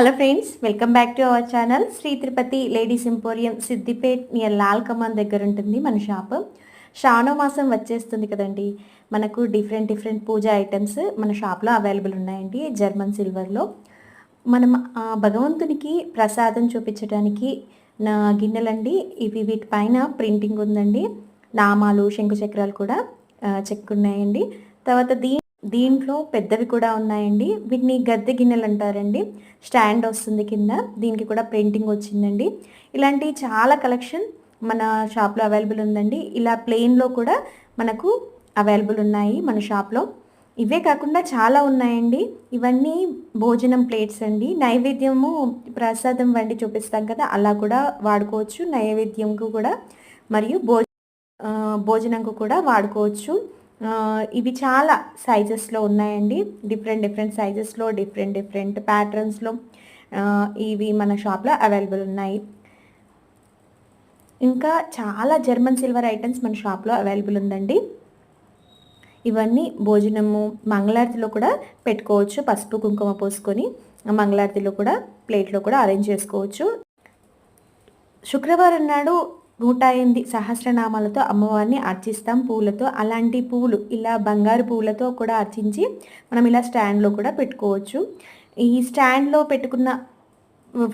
Hello friends, welcome back to our channel. Shri Tirupati ladies emporium, Siddipet near Lal Kaman దగ్గర ఉంటుంది మన shop. శ్రావణ మాసం వచ్చేస్తుంది కదండి. మనకు డిఫరెంట్ పూజా ఐటమ్స్ మన షాప్లో అవైలబుల్ ఉన్నాయండి. జర్మన్ సిల్వర్లో మనం భగవంతునికి ప్రసాదం చూపించడానికి నా గిన్నెలండి ఇవి. వీటిపైన ప్రింటింగ్ ఉందండి. నామాలు, శంకు చక్రాలు కూడా చెక్కున్నాయండి. తర్వాత దీంట్లో పెద్దవి కూడా ఉన్నాయండి. వీటిని గద్దె గిన్నెలు అంటారండి. స్టాండ్ వస్తుంది కింద, దీనికి కూడా ప్రింటింగ్ వచ్చిందండి. ఇలాంటి చాలా కలెక్షన్ మన షాప్లో అవైలబుల్ ఉందండి. ఇలా ప్లెయిన్లో కూడా మనకు అవైలబుల్ ఉన్నాయి మన షాప్లో. ఇవే కాకుండా చాలా ఉన్నాయండి. ఇవన్నీ భోజనం ప్లేట్స్ అండి. నైవేద్యము ప్రసాదం వండి చూపిస్తాం కదా, అలా కూడా వాడుకోవచ్చు. నైవేద్యంకు కూడా మరియు భోజనంకు కూడా వాడుకోవచ్చు. ఇవి చాలా సైజెస్లో ఉన్నాయండి. డిఫరెంట్ సైజెస్లో, డిఫరెంట్ ప్యాటర్న్స్లో ఇవి మన షాప్లో అవైలబుల్ ఉన్నాయి. ఇంకా చాలా జర్మన్ సిల్వర్ ఐటమ్స్ మన షాప్లో అవైలబుల్ ఉందండి. ఇవన్నీ భోజనము, మంగళారతిలో కూడా పెట్టుకోవచ్చు. పసుపు కుంకుమ పోసుకొని మంగళారతిలో కూడా ప్లేట్లో కూడా అరేంజ్ చేసుకోవచ్చు. శుక్రవారం నాడు 108 సహస్రనామాలతో అమ్మవారిని అర్చిస్తాం పూలతో. అలాంటి పువ్వులు ఇలా బంగారు పువ్వులతో కూడా అర్చించి మనం ఇలా స్టాండ్లో కూడా పెట్టుకోవచ్చు. ఈ స్టాండ్లో పెట్టుకున్న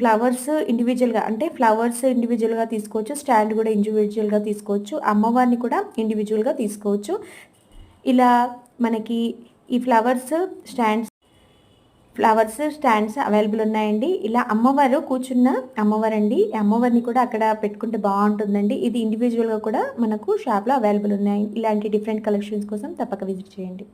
ఫ్లవర్స్ ఇండివిజువల్గా తీసుకోవచ్చు. స్టాండ్ కూడా ఇండివిజువల్గా తీసుకోవచ్చు. అమ్మవారిని కూడా ఇండివిజువల్గా తీసుకోవచ్చు. ఇలా మనకి ఈ ఫ్లవర్స్ స్టాండ్స్ అవైలబుల్ ఉన్నాయండి. ఇలా అమ్మవారు కూర్చున్న అమ్మవారండి. అమ్మవారిని కూడా అక్కడ పెట్టుకుంటే బాగుంటుందండి. ఇది ఇండివిజువల్గా కూడా మనకు షాప్లో అవైలబుల్ ఉన్నాయి. ఇలాంటి డిఫరెంట్ కలెక్షన్స్ కోసం తప్పక విజిట్ చేయండి.